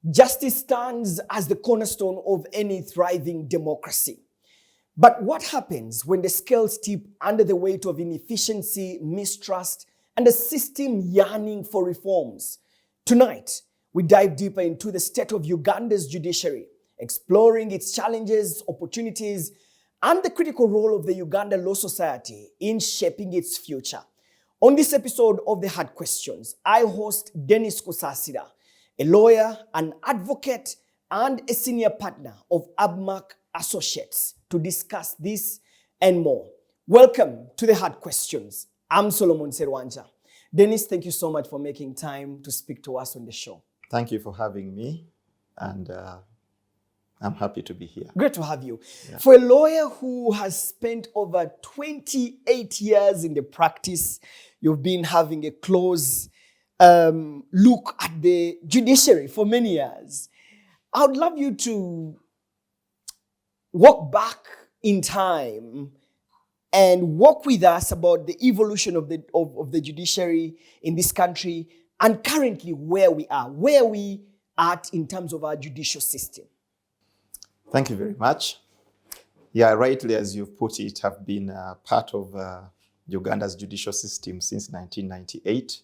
Justice stands as the cornerstone of any thriving democracy. But what happens when the scales tip under the weight of inefficiency, mistrust, and a system yearning for reforms? Tonight, we dive deeper into the state of Uganda's judiciary, exploring its challenges, opportunities, and the critical role of the Uganda Law Society in shaping its future. On this episode of The Hard Questions, I host Denis Kusasira, a lawyer, an advocate, and a senior partner of Abmac Associates, to discuss this and more. Welcome to The Hard Questions. I'm Solomon Serwanjja. Denis, thank you so much for making time to speak to us on the show. Thank you for having me, and I'm happy to be here. Great to have you. Yeah. For a lawyer who has spent over 28 years in the practice, you've been having a close look at the judiciary for many years. I would love you to walk back in time and walk with us about the evolution of the judiciary in this country and currently where we at in terms of our judicial system. Thank you very much. Yeah, rightly as you've put it, have been part of Uganda's judicial system since 1998,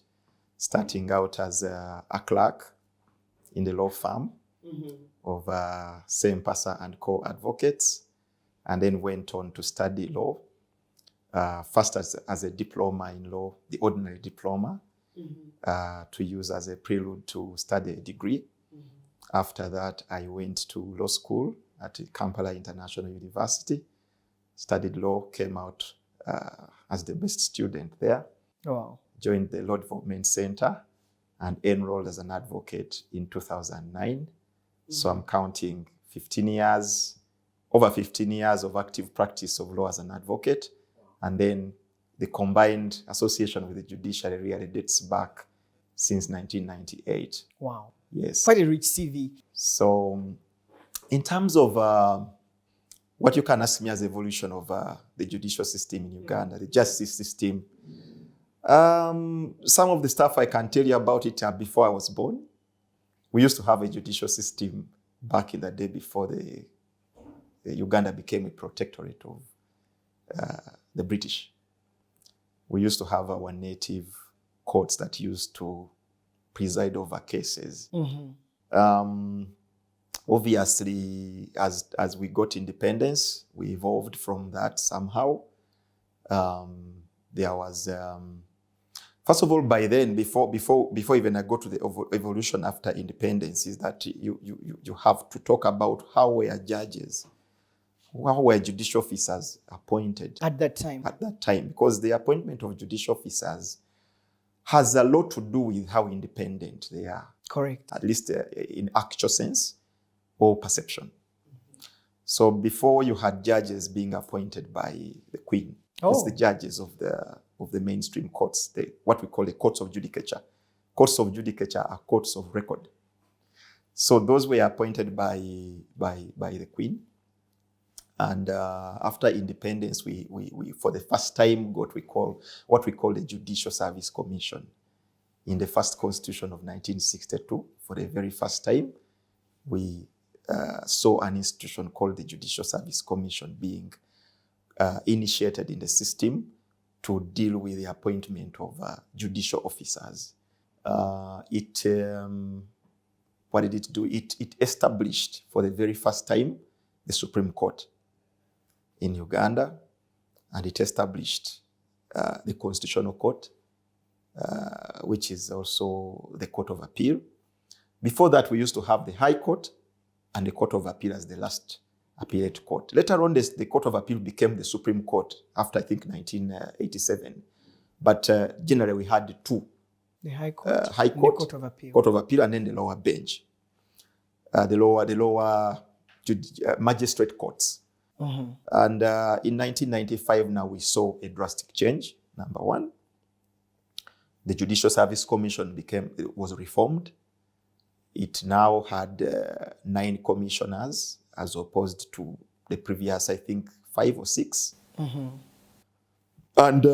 starting out as a clerk in the law firm of Sempasa and Co. Advocates, and then went on to study law, first as a diploma in law, the ordinary diploma, to use as a prelude to study a degree. After that, I went to law school at Kampala International University, studied law, came out as the best student there. Wow. Joined the Law Development Center and enrolled as an advocate in 2009. So I'm counting over 15 years of active practice of law as an advocate. And then the combined association with the judiciary really dates back since 1998. Wow. Yes. Quite a rich CV. So in terms of what you can ask me as evolution of the judicial system in Uganda, the justice system, some of the stuff I can tell you about it before I was born. We used to have a judicial system back in the day before the Uganda became a protectorate of the British. We used to have our native courts that used to preside over cases. Obviously, as we got independence, we evolved from that somehow. There was, first of all, by then, before even I go to the evolution after independence, is that you have to talk about how were judicial officers appointed At that time, because the appointment of judicial officers has a lot to do with how independent they are. Correct. At least in actual sense or perception. So before, you had judges being appointed by the Queen. It's the judges of the mainstream courts, what we call the courts of judicature. Courts of judicature are courts of record. So those were appointed by the Queen. And after independence, we for the first time got what we call the Judicial Service Commission. In the first constitution of 1962, for the very first time, we saw an institution called the Judicial Service Commission being initiated in the system to deal with the appointment of judicial officers. What did it do? It established for the very first time the Supreme Court in Uganda, and it established the Constitutional Court, which is also the Court of Appeal. Before that, we used to have the High Court and the Court of Appeal as the last appellate court. Later on, the Court of Appeal became the Supreme Court after, I think, 1987. But generally, we had two. The High Court, High Court, the Court of Appeal. Court of Appeal, and then the lower bench. The lower magistrate courts. And in 1995, now we saw a drastic change. Number one, the Judicial Service Commission was reformed. It now had 9 commissioners as opposed to the previous, I think, 5 or 6. And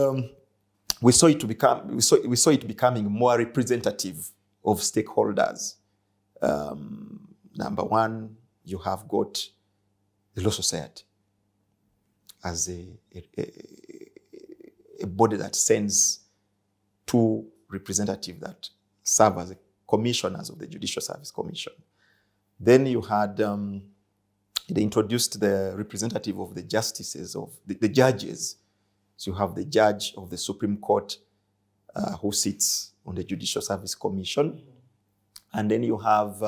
we saw it becoming more representative of stakeholders. Number one, you have got the Law Society as a body that sends two representatives that serve as commissioners of the Judicial Service Commission. Then you had, they introduced the representative of the justices, of the judges. So you have the judge of the Supreme Court who sits on the Judicial Service Commission. And then you have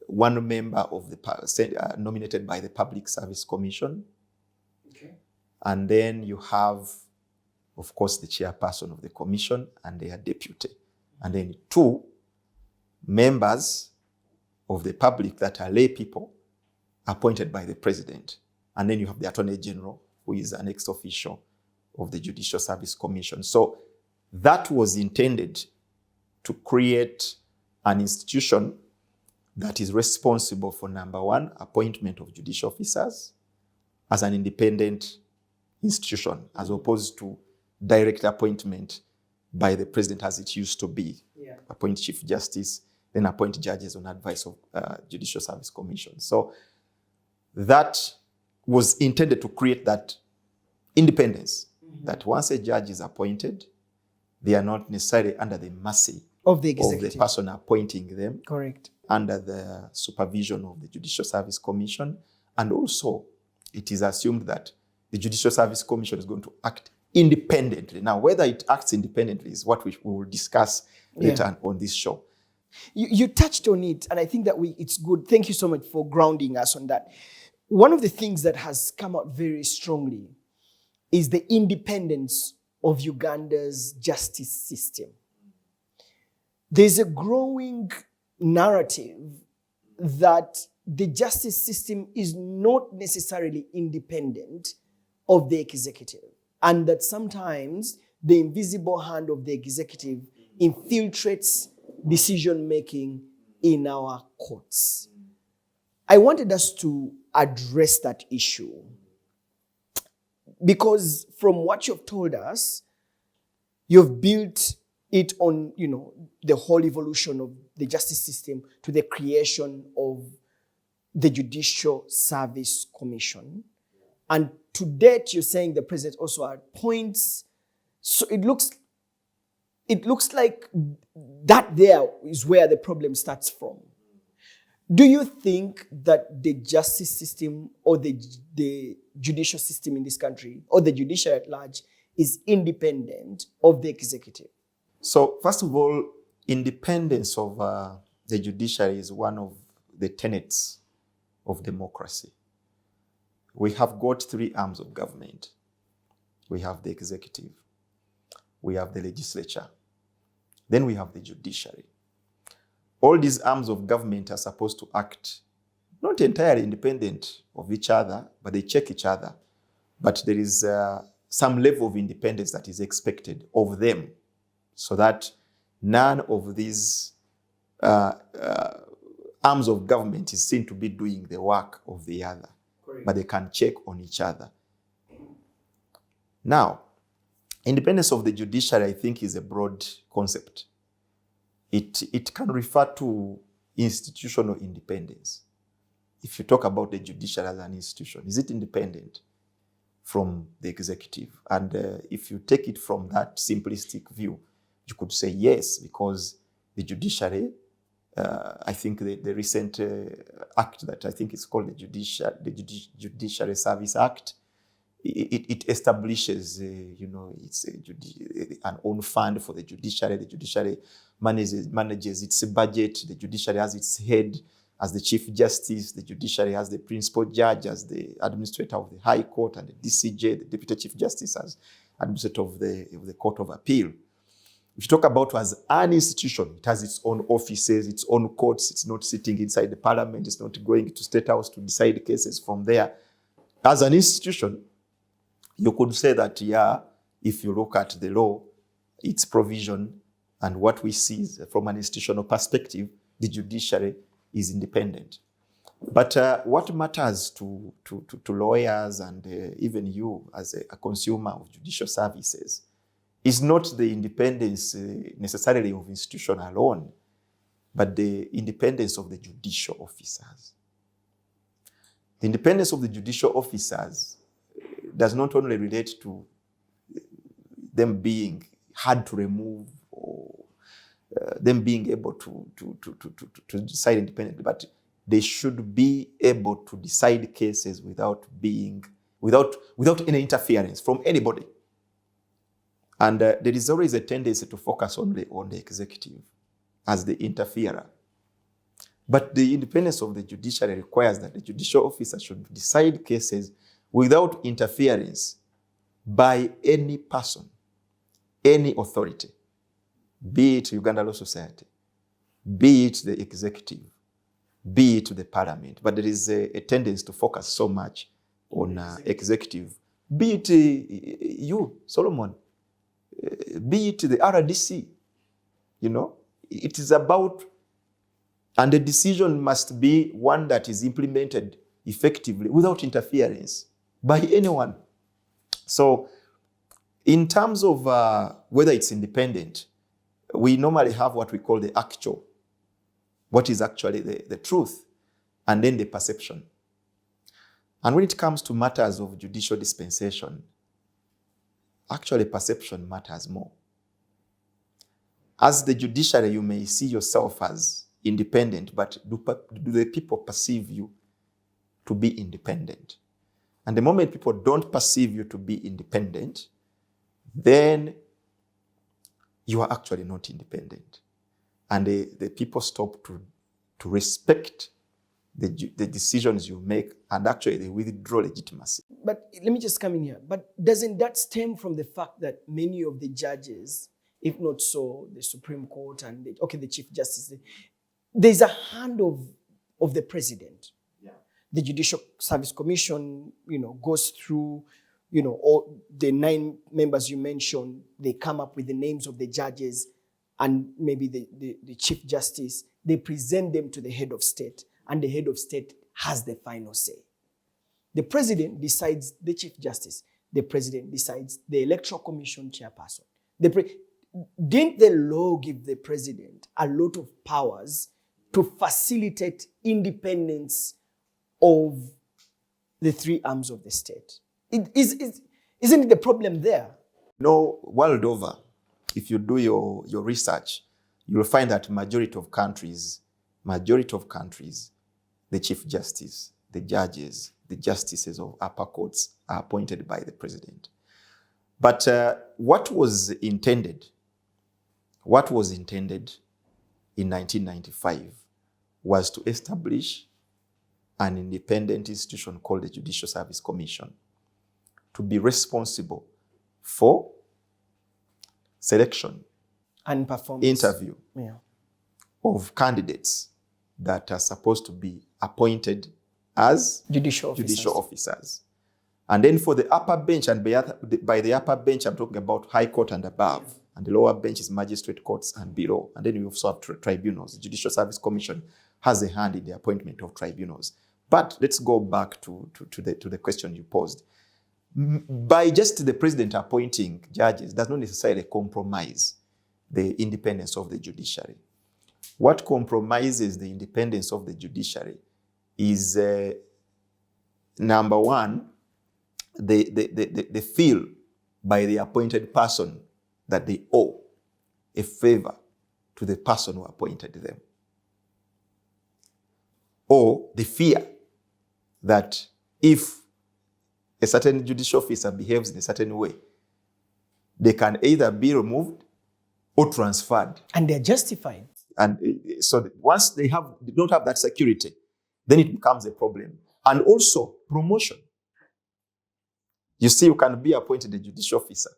one member of the nominated by the Public Service Commission. Okay. And then you have, of course, the chairperson of the commission and their deputy. And then two members of the public that are lay people appointed by the president. And then you have the Attorney General, who is an ex-officio of the Judicial Service Commission. So that was intended to create an institution that is responsible for, number one, appointment of judicial officers as an independent institution, as opposed to direct appointment by the president as it used to be. Yeah. Appoint Chief Justice, then appoint judges on advice of Judicial Service Commission. So that was intended to create that independence, that once a judge is appointed, they are not necessarily under the mercy of the executive, of the person appointing them. Correct. Under the supervision of the Judicial Service Commission. And also, it is assumed that the Judicial Service Commission is going to act independently. Now, whether it acts independently is what we will discuss later on this show. You touched on it, and I think that it's good. Thank you so much for grounding us on that. One of the things that has come out very strongly is the independence of Uganda's justice system. There's a growing narrative that the justice system is not necessarily independent of the executive, and that sometimes the invisible hand of the executive infiltrates decision-making in our courts. I wanted us to address that issue because from what you've told us, you've built it on, the whole evolution of the justice system to the creation of the Judicial Service Commission. And to date, you're saying the president also appoints. So it looks like that there is where the problem starts from. Do you think that the justice system or the judicial system in this country, or the judiciary at large, is independent of the executive? So first of all, independence of the judiciary is one of the tenets of democracy. We have got three arms of government. We have the executive, we have the legislature, then we have the judiciary. All these arms of government are supposed to act not entirely independent of each other, but they check each other. But there is some level of independence that is expected of them, so that none of these arms of government is seen to be doing the work of the other. Correct. But they can check on each other. Now, independence of the judiciary, I think, is a broad concept. It can refer to institutional independence. If you talk about the judiciary as an institution, is it independent from the executive? And if you take it from that simplistic view, you could say yes, because the judiciary, I think the recent act that I think is called the Judiciary Service Act, it establishes, it's an own fund for the judiciary. The judiciary manages its budget. The judiciary has its head as the Chief Justice. The judiciary has the Principal Judge as the Administrator of the High Court, and the DCJ, the Deputy Chief Justice, as Administrator of the Court of Appeal. If you talk about as an institution, it has its own offices, its own courts. It's not sitting inside the parliament. It's not going to State House to decide cases from there. As an institution, you could say that, if you look at the law, its provision, and what we see is, from an institutional perspective, the judiciary is independent. But what matters to lawyers and even you as a consumer of judicial services is not the independence necessarily of institution alone. but the independence of the judicial officers. The independence of the judicial officers does not only relate to them being hard to remove or them being able to decide independently, but they should be able to decide cases without any interference from anybody. And there is always a tendency to focus only on the executive as the interferer. But the independence of the judiciary requires that the judicial officer should decide cases without interference by any person, any authority, be it Uganda Law Society, be it the executive, be it the parliament. But there is a tendency to focus so much on executive, be it you, Solomon, be it the RDC. It is about, and the decision must be one that is implemented effectively without interference by anyone. So in terms of whether it's independent, we normally have what we call the actual, what is actually the truth, and then the perception. And when it comes to matters of judicial dispensation, actually perception matters more. As the judiciary, you may see yourself as independent, but do the people perceive you to be independent? And the moment people don't perceive you to be independent, then you are actually not independent. And the people stop to respect the decisions you make, and actually they withdraw legitimacy. But let me just come in here. But doesn't that stem from the fact that many of the judges, if not so, the Supreme Court and the Chief Justice, there's a hand of the president. Yeah. The Judicial Service Commission, goes through, all the 9 members you mentioned, they come up with the names of the judges and maybe the Chief Justice, they present them to the head of state, and the head of state has the final say. The president decides the Chief Justice. The president decides the Electoral Commission chairperson. Didn't the law give the president a lot of powers to facilitate independence of the 3 arms of the state? Isn't it the problem there? World over, if you do your research, you'll find that majority of countries, the Chief Justice, the judges, the justices of upper courts are appointed by the president. But what was intended in 1995 was to establish an independent institution called the Judicial Service Commission to be responsible for selection and performance, interview of candidates that are supposed to be appointed as judicial officers. And then for the upper bench, and by the upper bench, I'm talking about high court and above, and the lower bench is magistrate courts and below. And then we also have tribunals. The Judicial Service Commission has a hand in the appointment of tribunals. But let's go back to the question you posed. By just the president appointing judges does not necessarily compromise the independence of the judiciary. What compromises the independence of the judiciary is, number one, the feel by the appointed person that they owe a favor to the person who appointed them. Or the fear that if a certain judicial officer behaves in a certain way, they can either be removed or transferred. And they're justified. And so once they don't have that security, then it becomes a problem. And also promotion. You see, you can be appointed a judicial officer,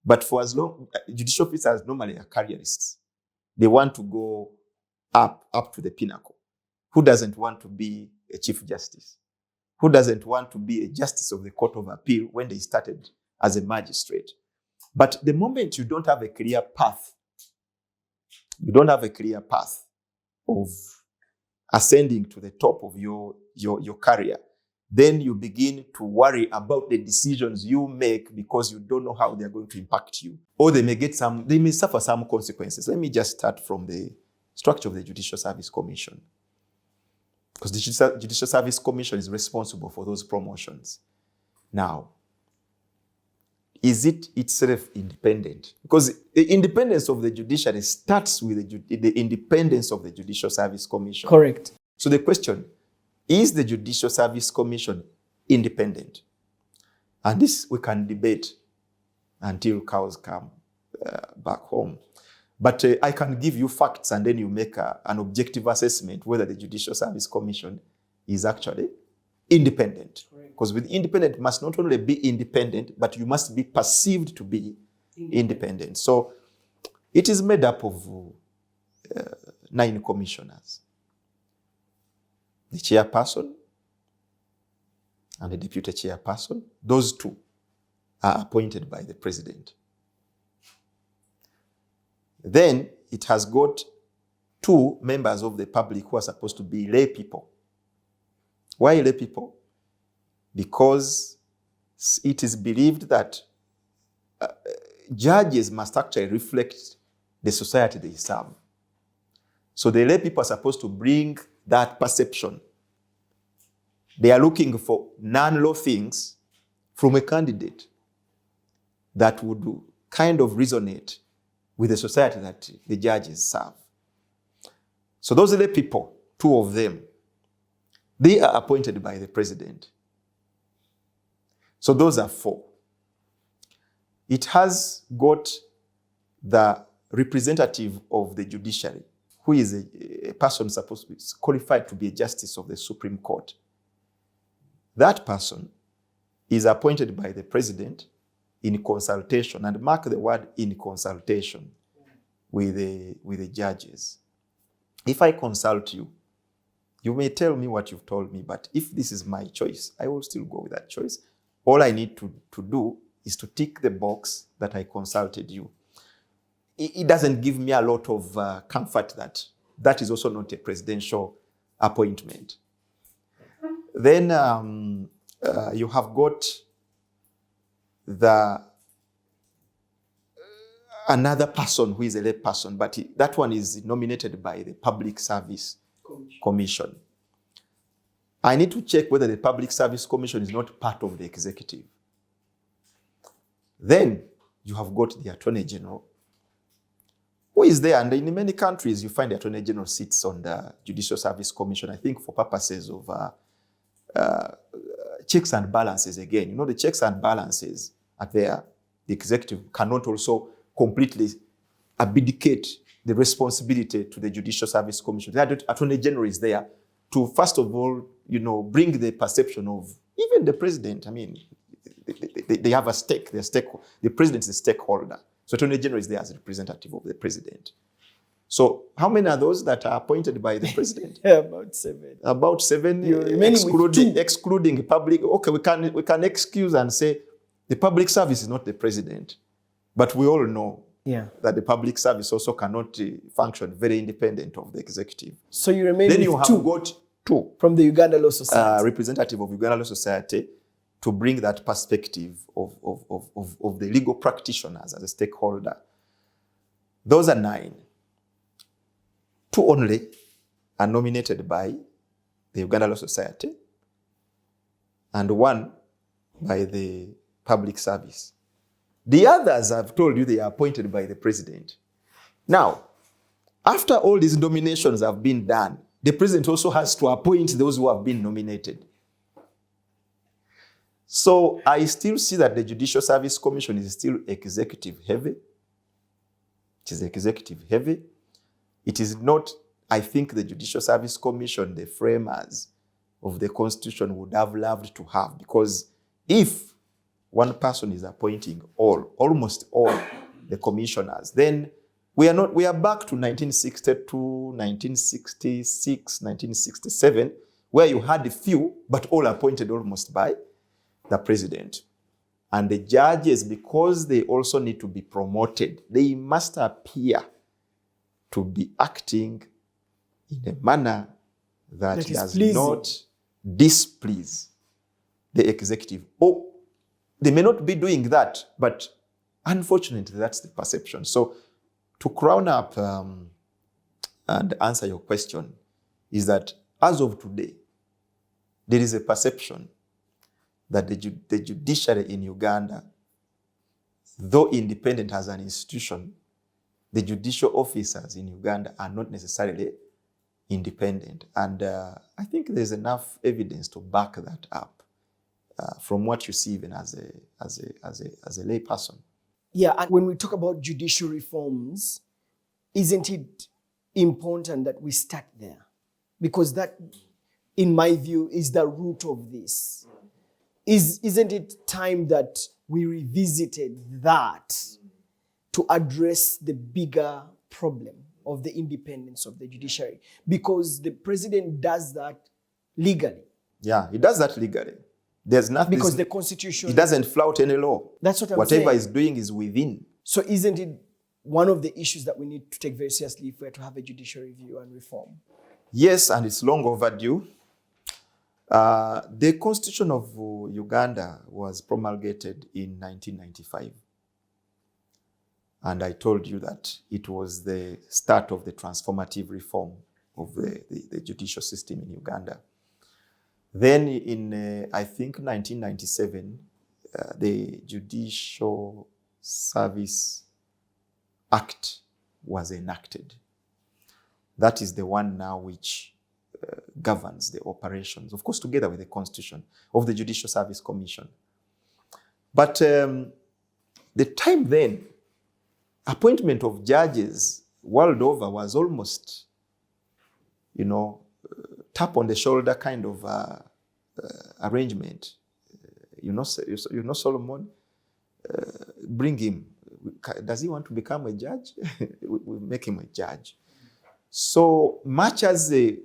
but for as long, judicial officers normally are careerists. They want to go up to the pinnacle. Who doesn't want to be a chief justice? Who doesn't want to be a justice of the Court of Appeal when they started as a magistrate? But the moment you don't have a clear path, of ascending to the top of your career, then you begin to worry about the decisions you make because you don't know how they're going to impact you. Or they may suffer some consequences. Let me just start from the structure of the Judicial Service Commission. Because the Judicial Service Commission is responsible for those promotions. Now, is it itself independent? Because the independence of the judiciary starts with the independence of the Judicial Service Commission. Correct. So the question, is the Judicial Service Commission independent? And this we can debate until cows come back home. But I can give you facts and then you make an objective assessment whether the Judicial Service Commission is actually independent. Because with independent, must not only be independent, but you must be perceived to be independent. So it is made up of 9 commissioners. The chairperson and the deputy chairperson, those 2 are appointed by the president. Then it has got 2 members of the public who are supposed to be lay people. Why lay people? Because it is believed that judges must actually reflect the society they serve. So the lay people are supposed to bring that perception. They are looking for non-law things from a candidate that would kind of resonate with the society that the judges serve. So those lay people, 2 of them, they are appointed by the president. So those are 4. It has got the representative of the judiciary, who is a person supposed to be qualified to be a justice of the Supreme Court. That person is appointed by the president in consultation, and mark the word in consultation, with the judges. If I consult you, you may tell me what you've told me, but if this is my choice, I will still go with that choice. All I need to do is to tick the box that I consulted you. It doesn't give me a lot of comfort that that is also not a presidential appointment. Then you have got another person who is a lay person, but that one is nominated by the Public Service Commission. I need to check whether the Public Service Commission is not part of the executive. Then you have got the Attorney General, who is there, and in many countries you find the Attorney General sits on the Judicial Service Commission, I think for purposes of checks and balances again. You know, the checks and balances are there. The executive cannot also completely abdicate the responsibility to the Judicial Service Commission. The Attorney General is there to, first of all, bring the perception of even the president. I mean, they have a stake. The president is a stakeholder. So Attorney General is there as a representative of the president. So how many are those that are appointed by the president? Yeah, about 7. About 7, excluding public. Okay, we can excuse and say the public service is not the president. But we all know that the public service also cannot function very independent of the executive. So you remain then with you have 2 got 2 from the Uganda Law Society. Representative of Uganda Law Society to bring that perspective of the legal practitioners as a stakeholder. Those are 9. 2 only are nominated by the Uganda Law Society and 1 by the public service. The others, I've told you, they are appointed by the president. Now, after all these nominations have been done, the president also has to appoint those who have been nominated. So I still see that the Judicial Service Commission is still executive heavy. It is executive heavy. It is not, I think the Judicial Service Commission, the framers of the Constitution would have loved to have, because if one person is appointing almost all the commissioners, then we are back to 1962, 1966, 1967, where you had a few, but all appointed almost by the president. And the judges, because they also need to be promoted, they must appear to be acting in a manner that does not displease the executive. Or they may not be doing that, but unfortunately, that's the perception. So to crown up and answer your question is that as of today, there is a perception that the judiciary in Uganda, though independent as an institution, the judicial officers in Uganda are not necessarily independent. And I think there's enough evidence to back that up from what you see even as a lay person. Yeah, and when we talk about judicial reforms, isn't it important that we start there? Because that, in my view, is the root of this. Isn't it time that we revisited that to address the bigger problem of the independence of the judiciary? Because the president does that legally. Yeah, he does that legally. There's nothing. Because the constitution... He doesn't flout any law. That's what I'm saying. Whatever he's doing is within. So isn't it one of the issues that we need to take very seriously if we're to have a judicial review and reform? Yes, and it's long overdue. The Constitution of Uganda was promulgated in 1995. And I told you that it was the start of the transformative reform of the judicial system in Uganda. Then in, I think, 1997, the Judicial Service Act was enacted. That is the one now which governs the operations, of course, together with the Constitution of the Judicial Service Commission. But the time then, appointment of judges world over was almost, tap on the shoulder kind of arrangement. Solomon, bring him. Does he want to become a judge? we make him a judge. So much as the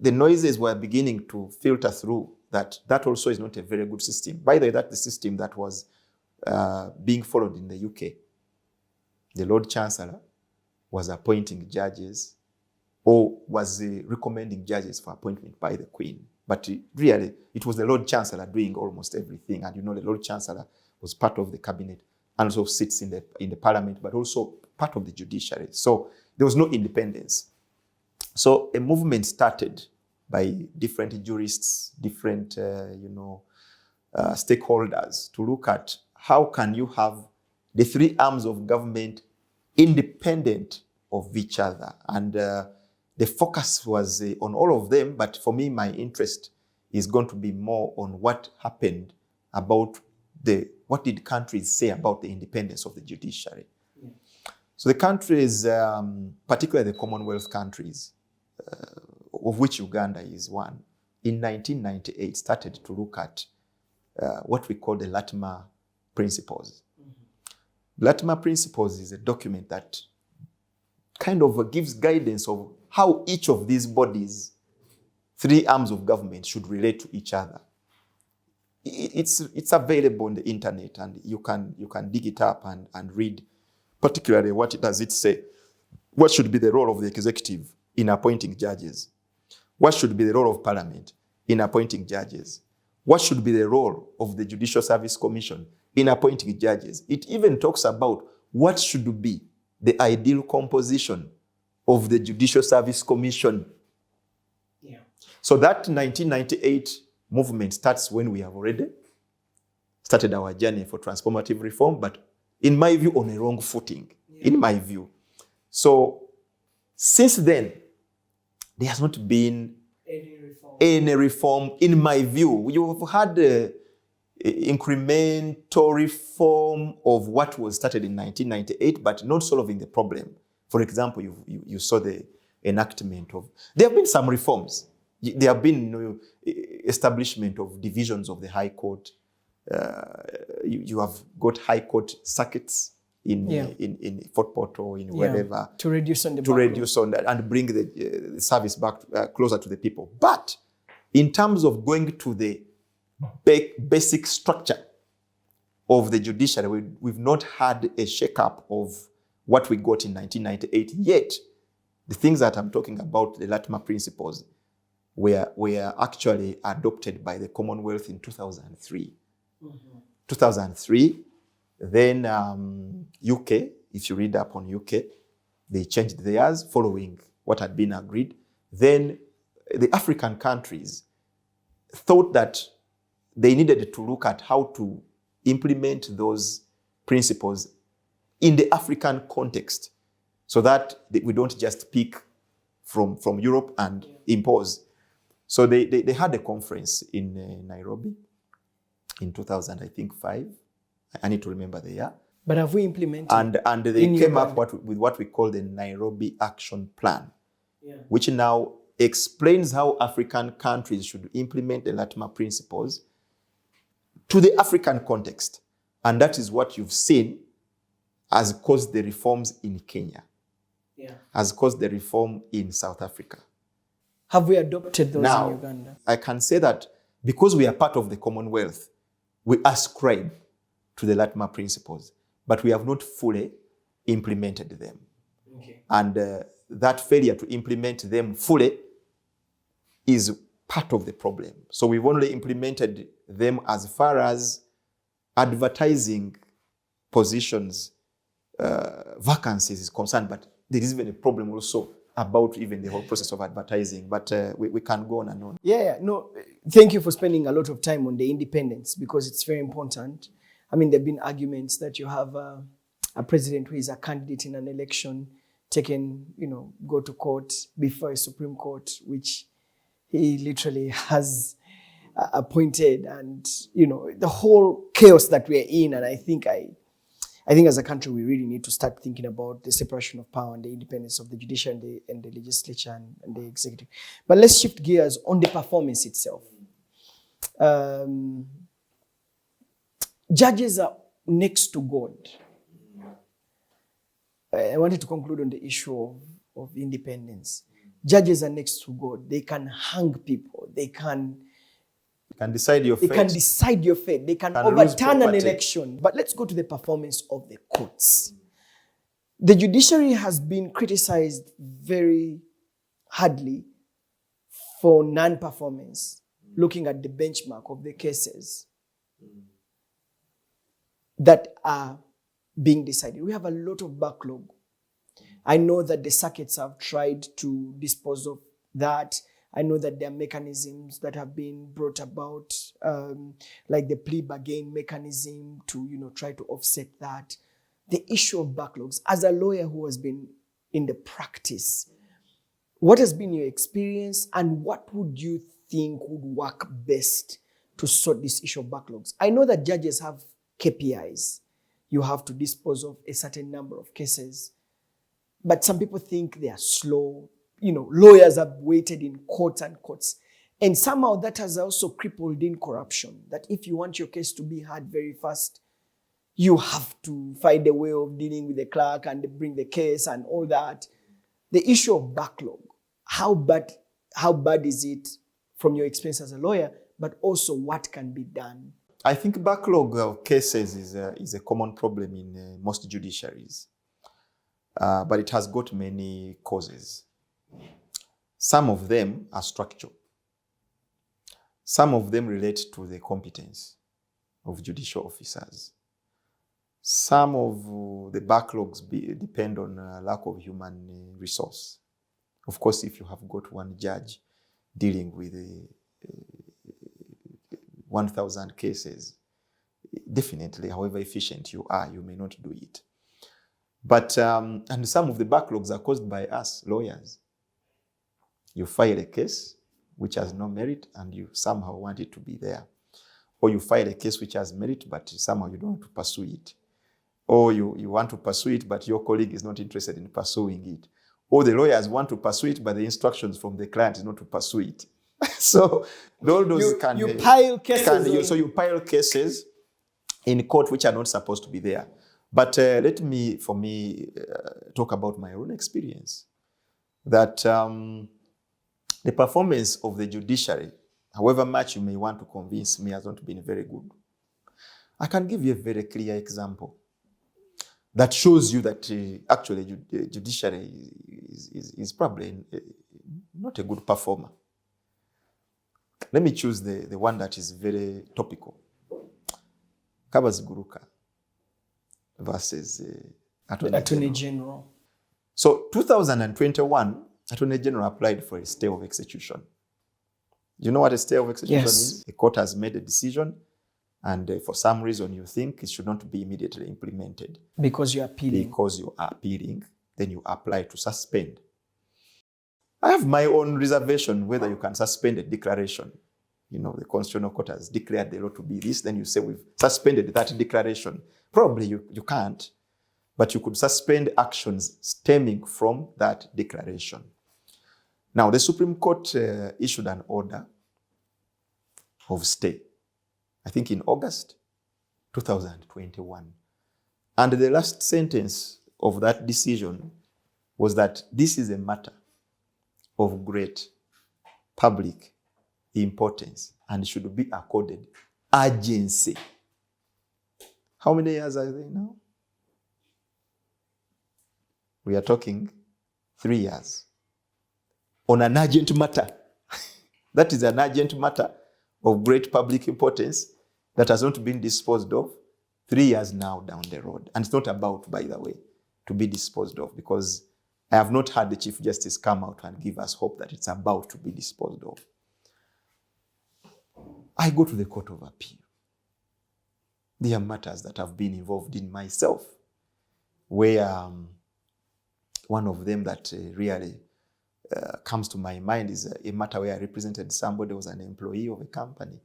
noises were beginning to filter through, that also is not a very good system. By the way, that's the system that was being followed in the UK. The Lord Chancellor was appointing judges, or was recommending judges for appointment by the Queen. But really, it was the Lord Chancellor doing almost everything. And the Lord Chancellor was part of the cabinet and also sits in the parliament, but also part of the judiciary. So there was no independence. So a movement started by different jurists, different stakeholders to look at how can you have the three arms of government independent of each other. And the focus was on all of them, but for me, my interest is going to be more on what happened about what did countries say about the independence of the judiciary. Yeah. So the countries, particularly the Commonwealth countries, of which Uganda is one, in 1998 started to look at what we call the Latimer Principles. Mm-hmm. Latimer Principles is a document that kind of gives guidance of how each of these bodies, three arms of government, should relate to each other. It's available on the internet, and you can dig it up and read particularly what does it say. What should be the role of the executive in appointing judges? What should be the role of parliament in appointing judges? What should be the role of the Judicial Service Commission in appointing judges? It even talks about what should be the ideal composition of the Judicial Service Commission. Yeah. So that 1998 movement starts when we have already started our journey for transformative reform, but in my view, on a wrong footing, in my view. So since then, there has not been any reform, in my view. You've had incremental reform of what was started in 1998, but not solving the problem. For example, you saw the enactment of... There have been some reforms. There have been establishment of divisions of the High Court. You have got High Court circuits in Fort Portal, in wherever. To reduce on the To reduce on that and bring the service back closer to the people. But in terms of going to the basic structure of the judiciary, we've not had a shake-up of what we got in 1998. Yet, the things that I'm talking about, the Latimer Principles, were actually adopted by the Commonwealth in 2003. Mm-hmm. 2003, then UK, if you read up on UK, they changed theirs following what had been agreed, then the African countries thought that they needed to look at how to implement those principles in the African context so that we don't just pick from Europe and impose. So they had a conference in Nairobi in 2005. I need to remember the year. But have we implemented? And they came up with what we call the Nairobi Action Plan, which now explains how African countries should implement the Latimer principles to the African context. And that is what you've seen has caused the reforms in Kenya, has caused the reform in South Africa. Have we adopted those now, in Uganda? I can say that because we are part of the Commonwealth, we ascribe to the Latimer principles, but we have not fully implemented them. Okay. And that failure to implement them fully is part of the problem. So we've only implemented them as far as advertising positions, vacancies is concerned, but there is even a problem also about even the whole process of advertising. But we can go on and on. No, thank you for spending a lot of time on the independence, because it's very important. I mean, there have been arguments that you have a president who is a candidate in an election, go to court before a Supreme Court, which he literally has appointed, and, the whole chaos that we're in. And I think as a country, we really need to start thinking about the separation of power and the independence of the judiciary and the legislature and the executive. But let's shift gears on the performance itself. Judges are next to God. I wanted to conclude on the issue of independence. Judges are next to God. They can hang people. They can decide your fate. They can decide your fate. They can overturn an election. But let's go to the performance of the courts. The judiciary has been criticized very hardly for non-performance, looking at the benchmark of the cases that are being decided. We have a lot of backlog. I know that the circuits have tried to dispose of that. I know that there are mechanisms that have been brought about, like the plea bargain mechanism to, try to offset that. The issue of backlogs, as a lawyer who has been in the practice, what has been your experience, and what would you think would work best to sort this issue of backlogs? I know that judges have KPIs. You have to dispose of a certain number of cases. But some people think they are slow. Lawyers have waited in courts and courts. And somehow that has also crippled in corruption. That if you want your case to be heard very fast, you have to find a way of dealing with the clerk and bring the case and all that. The issue of backlog, how bad is it from your experience as a lawyer, but also what can be done? I think backlog of cases is a common problem in most judiciaries, but it has got many causes. Some of them are structural. Some of them relate to the competence of judicial officers. Some of the backlogs depend on a lack of human resource. Of course, if you have got one judge dealing with 1,000 cases, definitely, however efficient you are, you may not do it. But, and some of the backlogs are caused by us, lawyers. You file a case which has no merit and you somehow want it to be there. Or you file a case which has merit, but somehow you don't want to pursue it. Or you want to pursue it, but your colleague is not interested in pursuing it. Or the lawyers want to pursue it, but the instructions from the client is not to pursue it. So all those you pile cases. So you pile cases in court which are not supposed to be there. But let me talk about my own experience. That the performance of the judiciary, however much you may want to convince me, has not been very good. I can give you a very clear example that shows you that actually the judiciary is probably not a good performer. Let me choose the one that is very topical. Kabaziguruka versus Attorney General. So 2021, Attorney General applied for a stay of execution. You know what a stay of execution is? A court has made a decision, and for some reason you think it should not be immediately implemented. Because you are appealing. Because you are appealing, then you apply to suspend. I have my own reservation whether you can suspend a declaration. You know, the Constitutional Court has declared the law to be this, then you say we've suspended that declaration. Probably you can't, but you could suspend actions stemming from that declaration. Now, the Supreme Court issued an order of stay, I think in August 2021. And the last sentence of that decision was that this is a matter of great public importance and should be accorded urgency. How many years are they now? We are talking 3 years. On an urgent matter. That is an urgent matter of great public importance that has not been disposed of 3 years now down the road. And it's not about, by the way, to be disposed of, because I have not had the Chief Justice come out and give us hope that it's about to be disposed of. I go to the Court of Appeal. There are matters that I've been involved in myself, where one of them that really comes to my mind is a matter where I represented somebody who was an employee of a company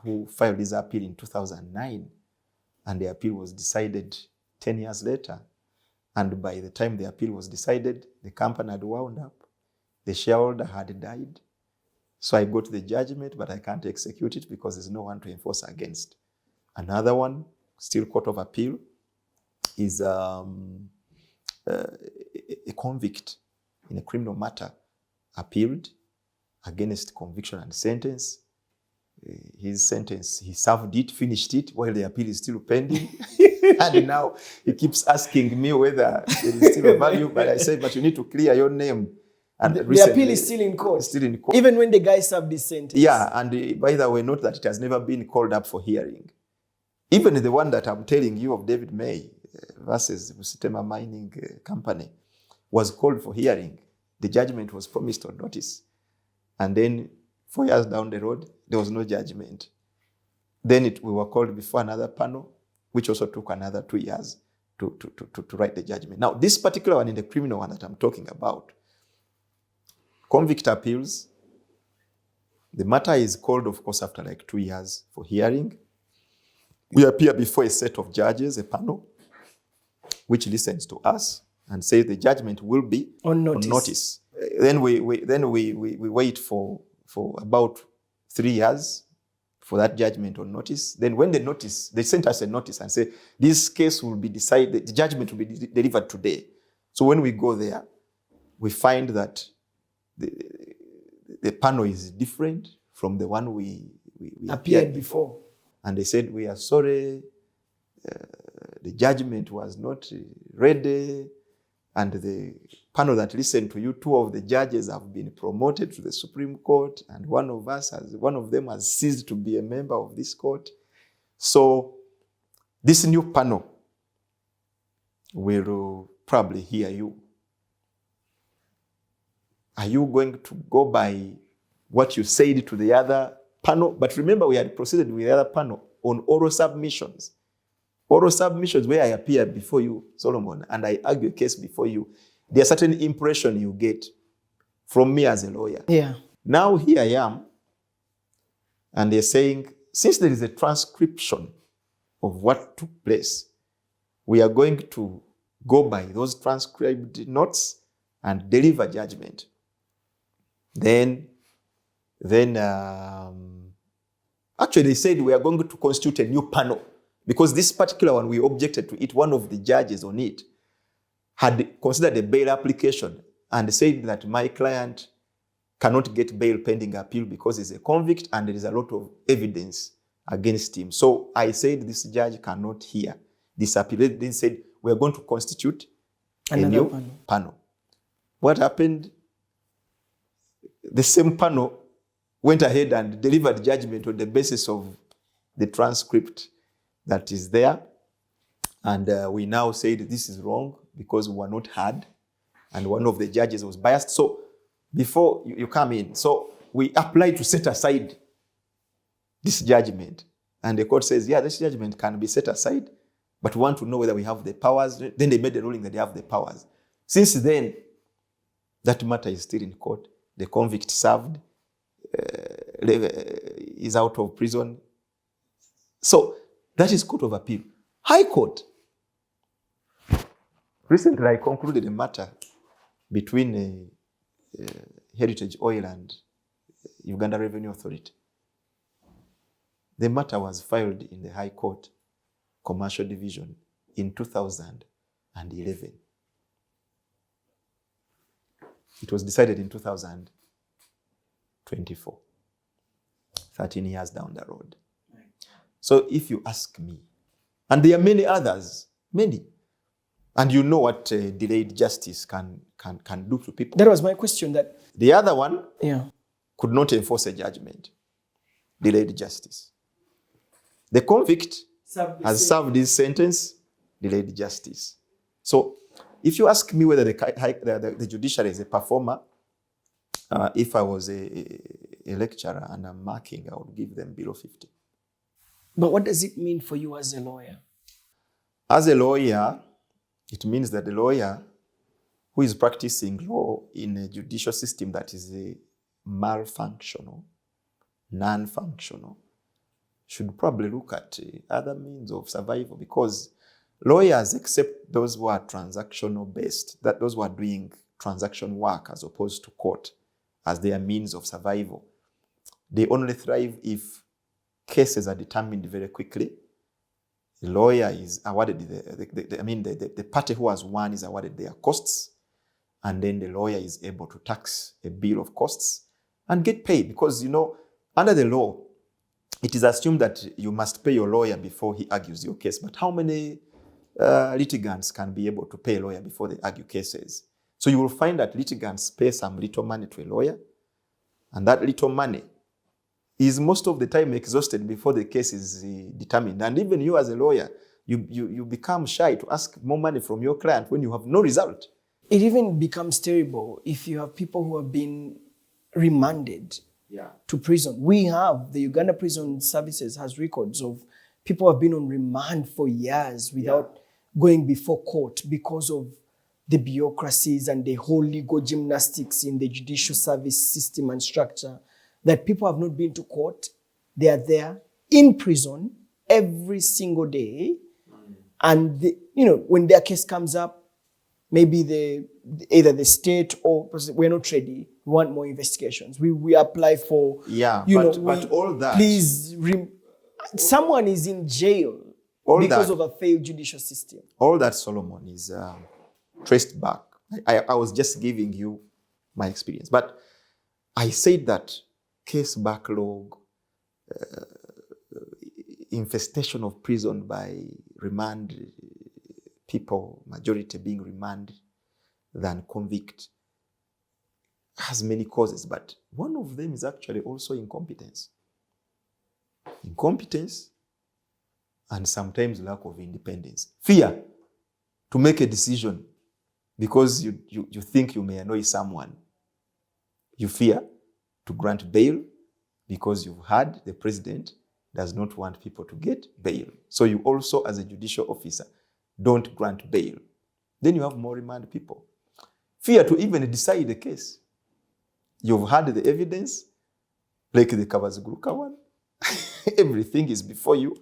who filed his appeal in 2009, and the appeal was decided 10 years later. And by the time the appeal was decided, the company had wound up. The shareholder had died. So I got the judgment, but I can't execute it because there's no one to enforce against. Another one, still Court of Appeal, is a convict in a criminal matter appealed against conviction and sentence. His sentence, he served it, finished it, while the appeal is still pending. And now he keeps asking me whether there is still a value, but I said, but you need to clear your name. And the appeal is still in court. Still in court. Even when the guy served his sentence. Yeah, and by the way, note that it has never been called up for hearing. Even the one that I'm telling you of, David May versus Busitema Mining Company, was called for hearing. The judgment was promised on notice. And then 4 years down the road, there was no judgment. Then we were called before another panel, which also took another 2 years to write the judgment. Now, this particular one, in the criminal one that I'm talking about, convict appeals, the matter is called, of course, after like 2 years for hearing. We appear before a set of judges, a panel, which listens to us and says the judgment will be on notice. Then we wait for about 3 years for that judgment on notice. Then when they sent us a notice and say, this case will be decided, the judgment will be delivered today. So when we go there, we find that the panel is different from the one we appeared before. And they said, we are sorry, the judgment was not ready, and the panel that listened to you, 2 of the judges have been promoted to the Supreme Court, and one of them has ceased to be a member of this court. So this new panel will probably hear you. Are you going to go by what you said to the other panel? But remember, we had proceeded with the other panel on oral submissions. Oral submissions where I appear before you, Solomon, and I argue a case before you. There's a certain impression you get from me as a lawyer. Yeah. Now here I am, and they're saying, since there is a transcription of what took place, we are going to go by those transcribed notes and deliver judgment. Then actually they said we are going to constitute a new panel, because this particular one, we objected to it. One of the judges on it had considered a bail application and said that my client cannot get bail pending appeal because he's a convict and there is a lot of evidence against him. So I said this judge cannot hear this appeal. They said we're going to constitute a new panel. What happened? The same panel went ahead and delivered judgment on the basis of the transcript that is there. And we now said this is wrong because we were not heard. and one of the judges was biased. So before you come in, so we apply to set aside this judgment. And the court says, yeah, this judgment can be set aside, but we want to know whether we have the powers. Then they made the ruling that they have the powers. Since then, that matter is still in court. The convict served, is out of prison. So that is Court of Appeal. High Court. Recently, I concluded a matter between Heritage Oil and Uganda Revenue Authority. The matter was filed in the High Court, Commercial Division, in 2011. It was decided in 2024, 13 years down the road. So if you ask me, and there are many others, many, and you know what delayed justice can do to people. That was my question. That the other one could not enforce a judgment, delayed justice. The convict has served his sentence, delayed justice. So if you ask me whether the judiciary is a performer, if I was a lecturer and I'm marking, I would give them below 50. But what does it mean for you as a lawyer? As a lawyer, it means that the lawyer who is practicing law in a judicial system that is malfunctional, non-functional, should probably look at other means of survival, because lawyers, except those who are transactional based, that those who are doing transaction work as opposed to court as their means of survival, they only thrive if cases are determined very quickly. The lawyer is awarded, the party who has won is awarded their costs, and then the lawyer is able to tax a bill of costs and get paid, because, you know, under the law, it is assumed that you must pay your lawyer before he argues your case. But how many litigants can be able to pay a lawyer before they argue cases? So you will find that litigants pay some little money to a lawyer, and that little money is most of the time exhausted before the case is determined. And even you as a lawyer, you become shy to ask more money from your client when you have no result. It even becomes terrible if you have people who have been remanded to prison. The Uganda Prison Services has records of people who have been on remand for years without going before court because of the bureaucracies and the whole legal gymnastics in the judicial service system and structure, that people have not been to court. They are there in prison every single day. And when their case comes up, maybe either the state or we're not ready, we want more investigations. We apply for, but all that. Please, someone is in jail because of a failed judicial system. All that, Solomon, is traced back. I was just giving you my experience. But I said that case backlog, infestation of prison by remand people, majority being remand than convict, has many causes, but one of them is actually also incompetence. Incompetence and sometimes lack of independence. Fear to make a decision because you think you may annoy someone. You fear to grant bail because you've heard the president does not want people to get bail. So you also, as a judicial officer, don't grant bail. Then you have more remand people. Fear to even decide the case. You've heard the evidence, like the Kavaziguruka one. Everything is before you.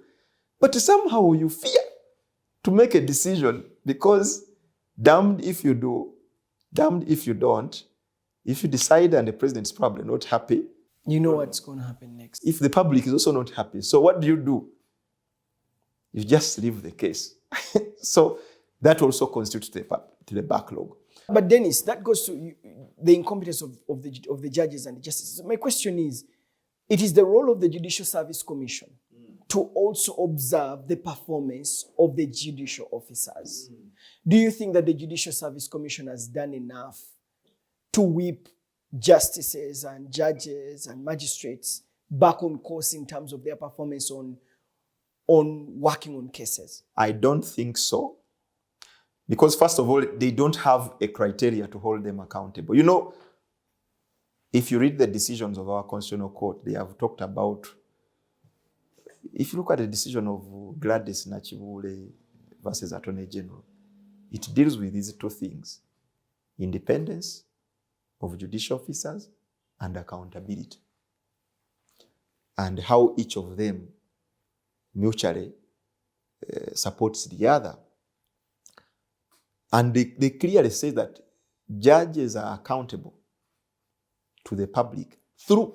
But somehow you fear to make a decision because damned if you do, damned if you don't. If you decide and the president is probably not happy, you know what's going to happen next. If the public is also not happy, so what do? You just leave the case. So that also constitutes the backlog. But Dennis, that goes to the incompetence of the judges and the justices. My question is, it is the role of the Judicial Service Commission to also observe the performance of the judicial officers. Do you think that the Judicial Service Commission has done enough to whip justices and judges and magistrates back on course in terms of their performance on working on cases? I don't think so. Because first of all, they don't have a criteria to hold them accountable. You know, if you read the decisions of our Constitutional Court, they have talked about, if you look at the decision of Gladys Nachibule versus Attorney General, it deals with these two things: independence of judicial officers and accountability, and how each of them mutually supports the other. And they clearly say that judges are accountable to the public through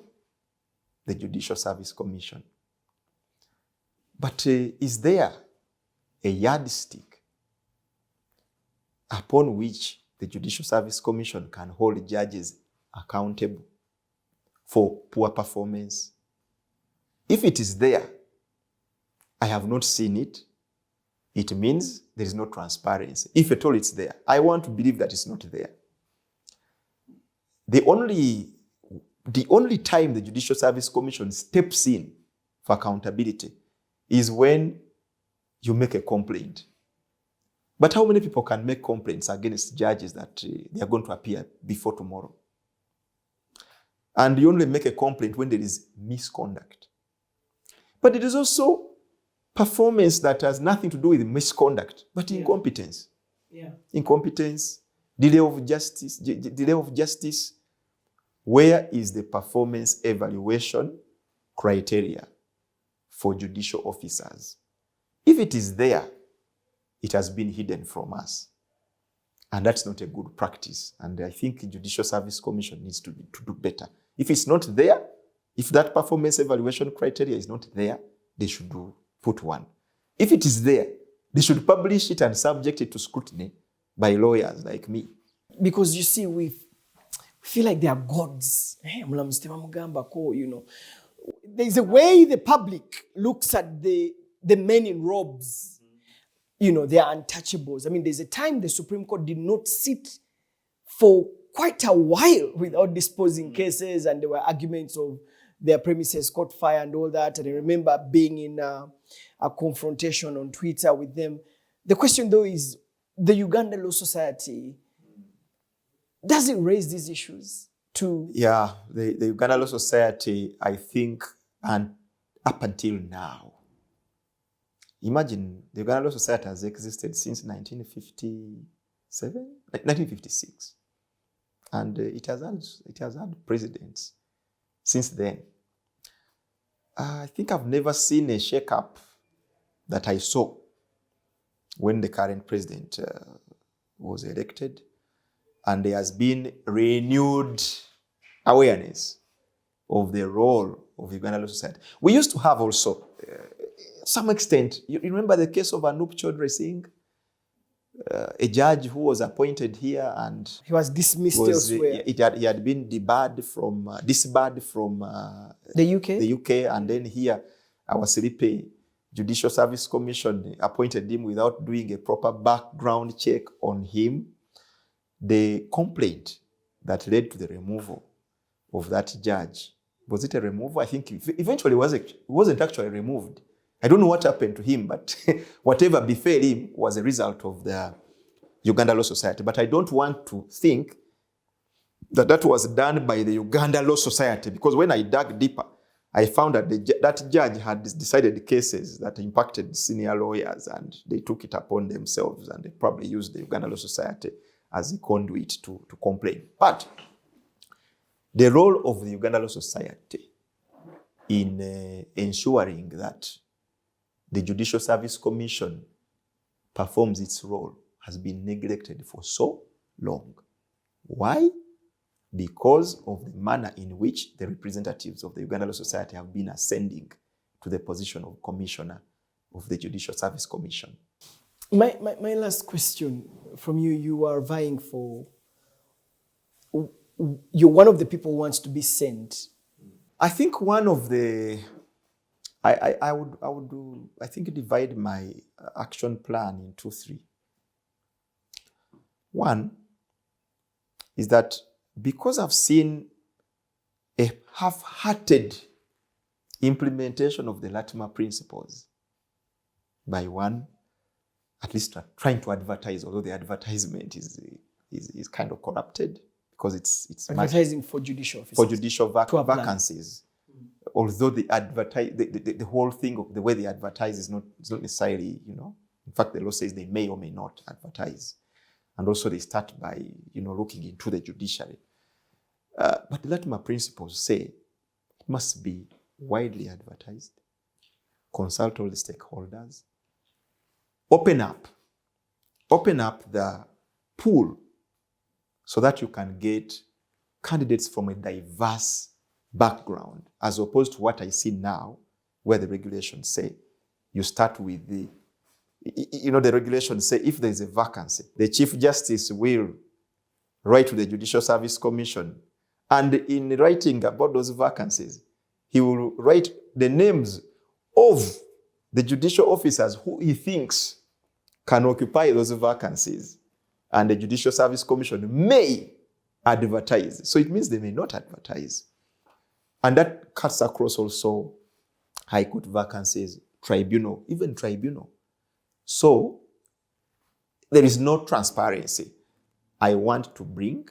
the Judicial Service Commission. But is there a yardstick upon which the Judicial Service Commission can hold judges accountable for poor performance? If it is there, I have not seen it. It means there is no transparency. If at all it's there, I want to believe that it's not there. The only time the Judicial Service Commission steps in for accountability is when you make a complaint. But how many people can make complaints against judges that they are going to appear before tomorrow? And you only make a complaint when there is misconduct. But it is also performance that has nothing to do with misconduct, but incompetence. Yeah. Incompetence, delay of justice. Where is the performance evaluation criteria for judicial officers? If it is there, it has been hidden from us. And that's not a good practice. And I think the Judicial Service Commission needs to do better. If it's not there, if that performance evaluation criteria is not there, they should put one. If it is there, they should publish it and subject it to scrutiny by lawyers like me. Because you see, we feel like they are gods. You know, there's a way the public looks at the men in robes. You know, they are untouchables. I mean, there's a time the Supreme Court did not sit for quite a while without disposing cases, and there were arguments of their premises caught fire and all that. And I remember being in a confrontation on Twitter with them. The question, though, is the Uganda Law Society, does it raise these issues too? Yeah, the Uganda Law Society, I think, and up until now, imagine the Uganda Law Society has existed since 1956. And it has had presidents since then. I think I've never seen a shake-up that I saw when the current president was elected. And there has been renewed awareness of the role of the Uganda Law Society. We used to have also, some extent, you remember the case of Anup Chaudhry Singh, a judge who was appointed here and he was dismissed elsewhere. He had been disbarred from the UK. The UK, and then here, our Siripe Judicial Service Commission appointed him without doing a proper background check on him. The complaint that led to the removal of that judge, was it a removal? I think eventually it wasn't actually removed. I don't know what happened to him, but whatever befell him was a result of the Uganda Law Society. But I don't want to think that was done by the Uganda Law Society, because when I dug deeper, I found that that judge had decided cases that impacted senior lawyers, and they took it upon themselves, and they probably used the Uganda Law Society as a conduit to complain. But the role of the Uganda Law Society in ensuring that the Judicial Service Commission performs its role has been neglected for so long. Why? Because of the manner in which the representatives of the Uganda Law Society have been ascending to the position of commissioner of the Judicial Service Commission. My last question from you, you are vying for, you're one of the people who wants to be sent. I think one of the, I would divide my action plan into three. One is that because I've seen a half-hearted implementation of the Latimer principles by one at least trying to advertise, although the advertisement is kind of corrupted because it's advertising for judicial officers. For judicial vacancies. Although the whole thing of the way they advertise is not necessarily, in fact, the law says they may or may not advertise. And also they start by, looking into the judiciary. But the Latima principles say it must be widely advertised, consult all the stakeholders, open up the pool so that you can get candidates from a diverse background, as opposed to what I see now, where the regulations say you start with the regulations say if there is a vacancy, the Chief Justice will write to the Judicial Service Commission, and in writing about those vacancies, he will write the names of the judicial officers who he thinks can occupy those vacancies, and the Judicial Service Commission may advertise. So it means they may not advertise. And that cuts across also High Court vacancies, tribunal, even tribunal. So there is no transparency. I want to bring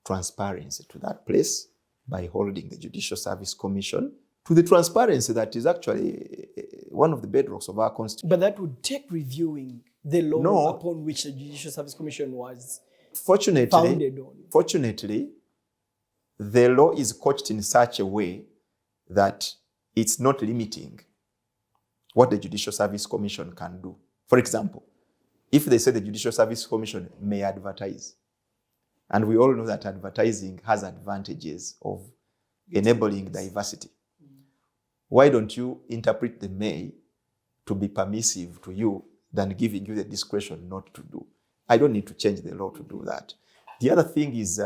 transparency to that place by holding the Judicial Service Commission to the transparency that is actually one of the bedrocks of our constitution. But that would take reviewing the law upon which the Judicial Service Commission was founded on. Fortunately, the law is couched in such a way that it's not limiting what the Judicial Service Commission can do. For example, if they say the Judicial Service Commission may advertise, and we all know that advertising has advantages of enabling diversity, why don't you interpret the may to be permissive to you than giving you the discretion not to do? I don't need to change the law to do that. The other thing is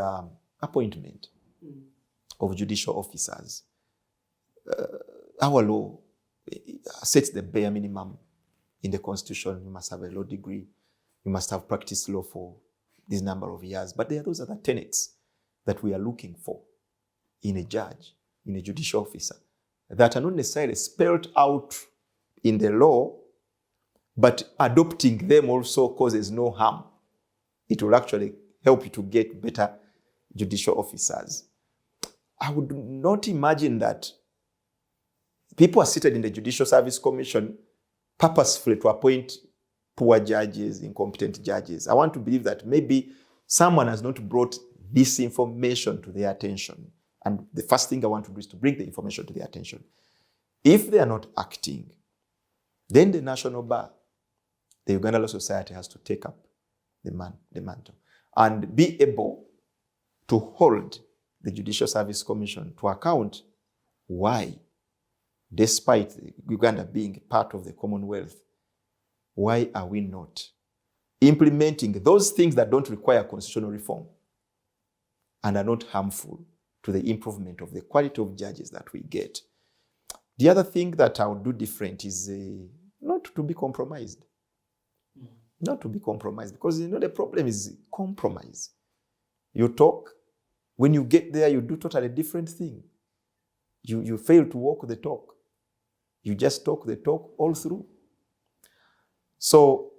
appointment of judicial officers. Our law sets the bare minimum in the Constitution. You must have a law degree. You must have practiced law for this number of years. But there are those other tenets that we are looking for in a judge, in a judicial officer, that are not necessarily spelled out in the law, but adopting them also causes no harm. It will actually help you to get better judicial officers. I would not imagine that people are seated in the Judicial Service Commission purposefully to appoint poor judges, incompetent judges. I want to believe that maybe someone has not brought this information to their attention. And the first thing I want to do is to bring the information to their attention. If they are not acting, then the National Bar, the Uganda Law Society, has to take up the mantle and be able to hold the Judicial Service Commission to account why, despite Uganda being part of the Commonwealth, why are we not implementing those things that don't require constitutional reform and are not harmful to the improvement of the quality of judges that we get? The other thing that I would do different is not to be compromised. Not to be compromised, because the problem is compromise. You talk, when you get there, you do totally different thing. You fail to walk the talk. You just talk the talk all through. So,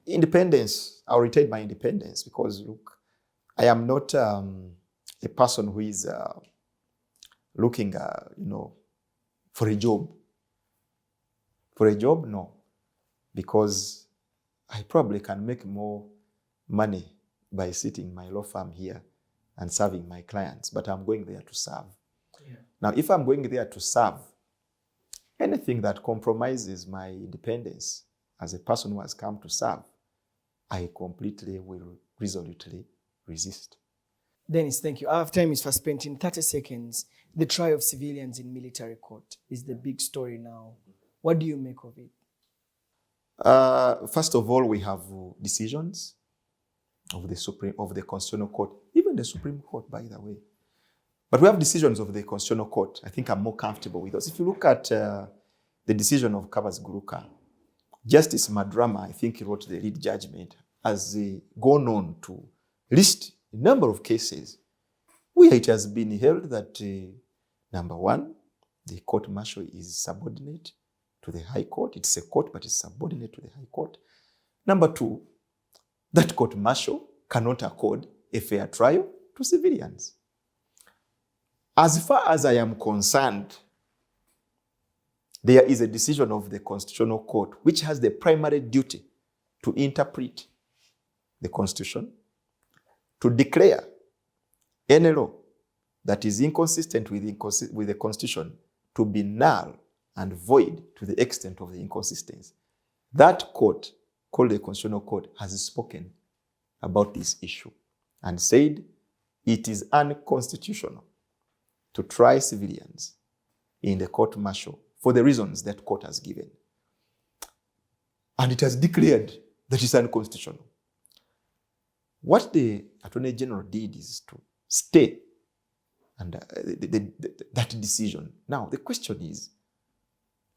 independence, I'll retain my independence because, look, I am not a person who is looking, for a job. For a job, no. Because I probably can make more money by sitting in my law firm here and serving my clients, but I'm going there to serve. Yeah. Now, if I'm going there to serve, anything that compromises my independence as a person who has come to serve, I completely will resolutely resist. Dennis, thank you. Our time is fast spent. In 30 seconds. The trial of civilians in military court is the big story now. What do you make of it? First of all, we have decisions of the Constitutional Court, even the Supreme Court, by the way. But we have decisions of the Constitutional Court. I think I'm more comfortable with those. If you look at the decision of Kavas Guruka, Justice Madrama, I think he wrote the lead judgment, has gone on to list a number of cases where it has been held that, number one, the court-martial is subordinate to the High Court. It's a court, but it's subordinate to the High Court. Number two, that court martial cannot accord a fair trial to civilians. As far as I am concerned, there is a decision of the Constitutional Court which has the primary duty to interpret the Constitution, to declare any law that is inconsistent with the Constitution to be null and void to the extent of the inconsistency. That court, called the Constitutional Court, has spoken about this issue and said it is unconstitutional to try civilians in the court martial for the reasons that court has given. And it has declared that it's unconstitutional. What the Attorney General did is to stay and that decision. Now, the question is,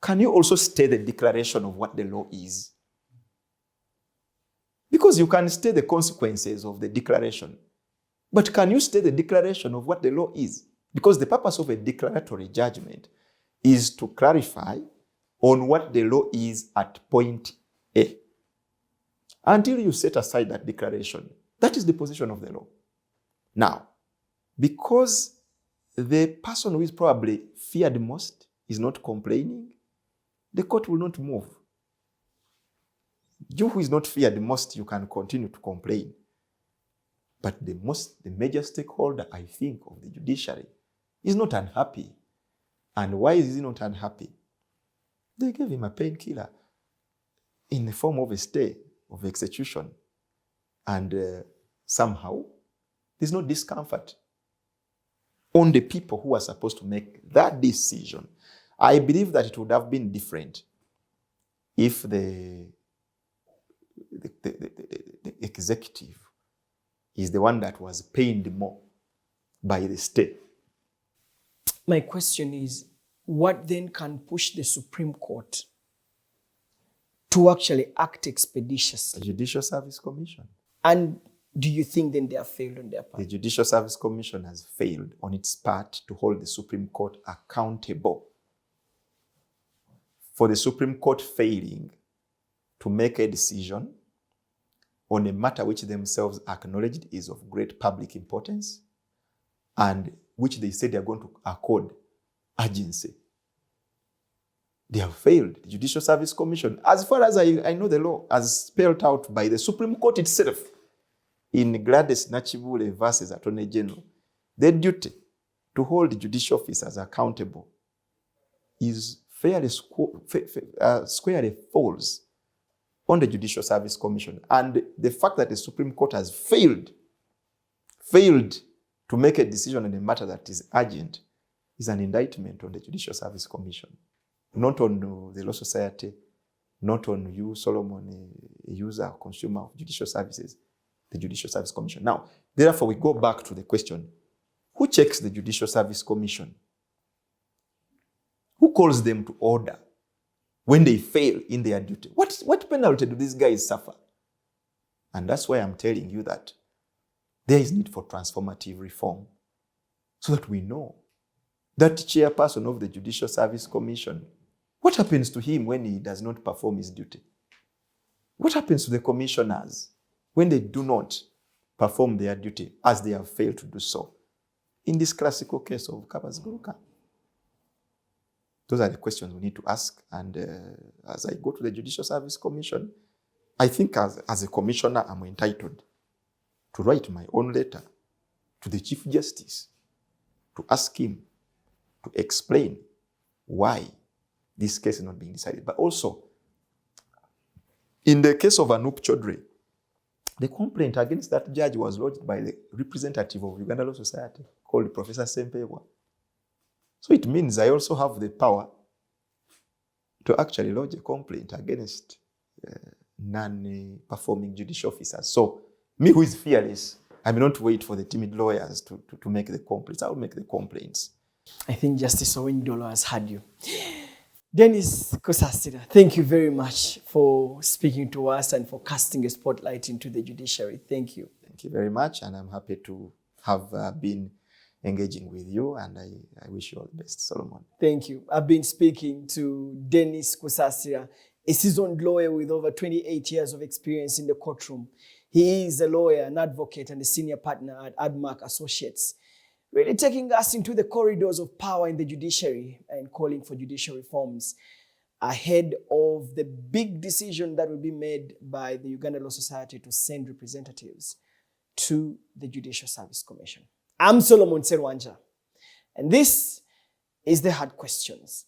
can you also stay the declaration of what the law is? Because you can stay the consequences of the declaration, but can you stay the declaration of what the law is? Because the purpose of a declaratory judgment is to clarify on what the law is at point A. Until you set aside that declaration, that is the position of the law. Now, because the person who is probably feared most is not complaining, the court will not move. You who is not feared most, you can continue to complain. But the major stakeholder, I think, of the judiciary is not unhappy. And why is he not unhappy? They gave him a painkiller in the form of a stay of execution. And somehow, there's no discomfort on the people who are supposed to make that decision. I believe that it would have been different if the executive is the one that was pained more by the state. My question is, what then can push the Supreme Court to actually act expeditiously? The Judicial Service Commission. And do you think then they have failed on their part? The Judicial Service Commission has failed on its part to hold the Supreme Court accountable for the Supreme Court failing to make a decision on a matter which themselves acknowledged is of great public importance and which they said they are going to accord urgency. They have failed. The Judicial Service Commission, as far as I know the law, as spelled out by the Supreme Court itself in Gladys Nachibule versus Attorney General, their duty to hold judicial officers accountable is squarely falls on the Judicial Service Commission. And the fact that the Supreme Court has failed to make a decision on a matter that is urgent is an indictment on the Judicial Service Commission. Not on the Law Society, not on you, Solomon, a user, consumer of judicial services, the Judicial Service Commission. Now, therefore, we go back to the question, who checks the Judicial Service Commission? Who calls them to order when they fail in their duty? What penalty do these guys suffer? And that's why I'm telling you that there is need for transformative reform so that we know that chairperson of the Judicial Service Commission, what happens to him when he does not perform his duty? What happens to the commissioners when they do not perform their duty as they have failed to do so? In this classical case of Kabaziguruka. Those are the questions we need to ask. And as I go to the Judicial Service Commission, I think as a commissioner, I'm entitled to write my own letter to the Chief Justice to ask him to explain why this case is not being decided. But also, in the case of Anup Chaudhry, the complaint against that judge was lodged by the representative of Uganda Law Society called Professor Sempewa. So it means I also have the power to actually lodge a complaint against non-performing judicial officers. So me who is fearless, I may not wait for the timid lawyers to make the complaints. I will make the complaints. I think Justice Owindolo has had you. Dennis Kusasira, thank you very much for speaking to us and for casting a spotlight into the judiciary. Thank you. Thank you very much, and I'm happy to have been engaging with you, and I wish you all the best, Solomon. Thank you. I've been speaking to Denis Kusasira, a seasoned lawyer with over 28 years of experience in the courtroom. He is a lawyer, an advocate, and a senior partner at Admac Associates, really taking us into the corridors of power in the judiciary and calling for judicial reforms ahead of the big decision that will be made by the Uganda Law Society to send representatives to the Judicial Service Commission. I'm Solomon Serwanjja, and this is The Hard Questions.